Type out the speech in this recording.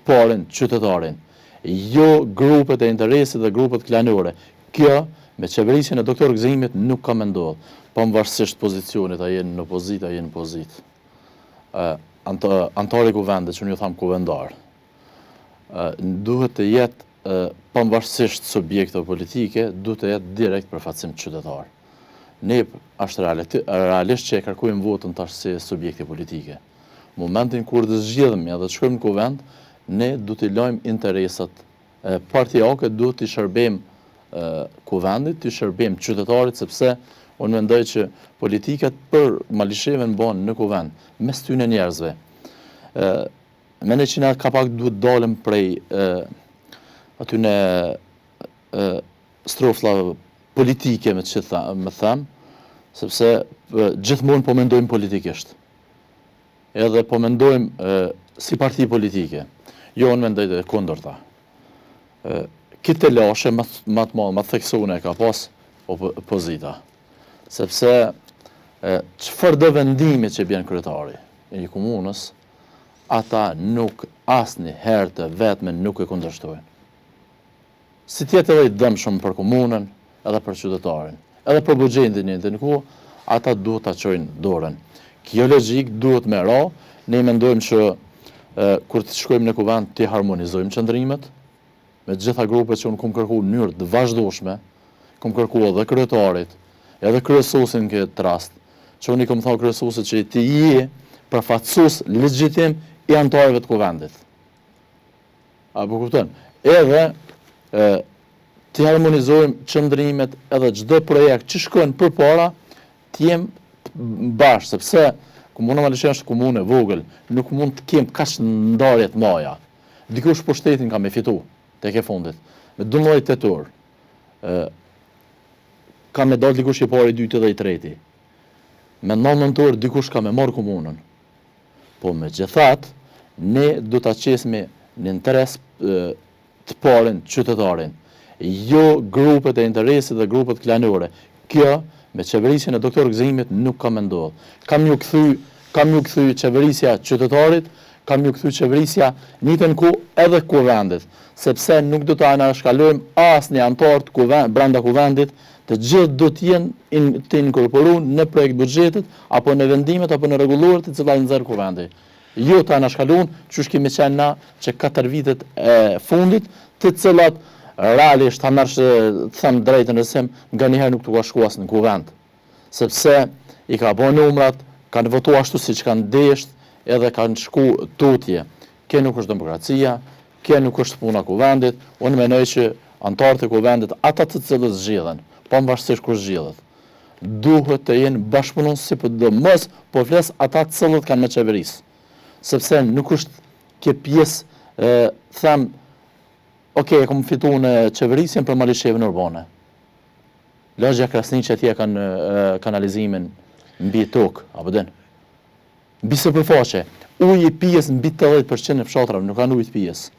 parin qytetarin, jo grupet e interesit dhe grupet klanore. Kjo, me qeverisjen e doktor Gëzimit, nuk ka me ndodhë, pavarësisht pozicionit, a jenë në pozit, a jenë në pozit. Antari kuvendet, që një thamë kuvendar, duhet të jetë pavarësisht subjekte politike, duhet të jetë direkt përfaqësim qytetar. Ne është realisht që e kërkojmë votën tash si subjekte politike. Momentin kur të zgjidhemi edhe të shkojmë në kuvend, ne duhet të lajmë interesat partijake, duhet të shërbejmë kuvendit, të shërbejmë qytetarit, sepse unë mendoj që politikat për malisheve në banë në kuvend, mes tyne njerëzve. Mene që na ka pak duhet dalëm prej atyne strofla politike me them, sepse gjithmonë po mendojmë politikisht. Edhe po mendojmë si parti politike. Jo, unë mendoj dhe kundërta. Këtë lashe më të madhe, më theksone ka pas opozita. Sepse çfarë do vendimi që bjen kryetari i një komunës, ata nuk asnjë herë të vetme nuk e kundërshtojnë. Si tjetë edhe i dëmshëm për komunën, edhe për qytetarin, edhe për buxhetin e ndërkohë, ata duhet ta çojnë dorën. Kjo logjik duhet me ra, ne mendojmë që kur të shkojmë në kuvend të harmonizojmë qëndrimet, me gjitha grupet që unë kom kërku në njërë të vazhdoshme, kom kërku edhe kryetarit, edhe kryesosin në këtë rast, që unë i kom thao kryesosit që ti je përfaqësues legjitim i antarëve të kuvendit. Apo kupton? Edhe të harmonizojmë qëndrimet edhe çdo projekt që shkon përpara të jem bashkë, sepse komuna Malishe është komunë e vogël, nuk mund të kem kaq ndarje të mëdha. Dikush po shtetin ka me fitu tek e fundit, me 12 tetor. Ka me dalë dikush i pari, i dytë dhe i treti. Me 9 nëntor dikush ka me marrë komunën. Po megjithatë, ne do ta qesmi në interes të parin qytetarin, jo grupet e interesit dhe grupet klanore. Kjo me qeverisjen e doktor Gëzimit nuk ka me ndodhë. Kam ju kthy qeverisja qytetarit, kam ju kthy qeverisja njëtën ku edhe kuvendit, sepse nuk do të anashkalojmë asnjë antar të brenda kuvendit, të gjithë do të jenë të inkorporuar në projekt buxhetit apo në vendimet apo në rregulluar të cilat nxjerr kuvendi. Jo të anashkalojnë, çush kemi qenë na që 4 vitet e fundit, të cilat realisht ta marrësh të them drejtën rësim, nganjëherë nuk të ka shkuar as në kuvend. Sepse i ka bën numrat, kanë votuar ashtu siç kanë desht, edhe kanë shku tutje. Kjo nuk është demokracia, kjo nuk është puna kuvendit. Unë mendoj që antarët e kuvendit, ata të cilët zgjidhen, pavarësisht kush zgjidhet, duhet të jenë bashkëpunues si mos po flas ata të cilët kanë me qeverisë. Sepse nuk është kjo pjesë them okej, kom fituar në qeverisjen për malishevën urbane. Lagja Krasniqi atje kanë kanalizimin mbi tokë, apo den. Mbi sipërfaqe, uji pijes mbi 80% në fshatrave nuk kanë ujë pijes.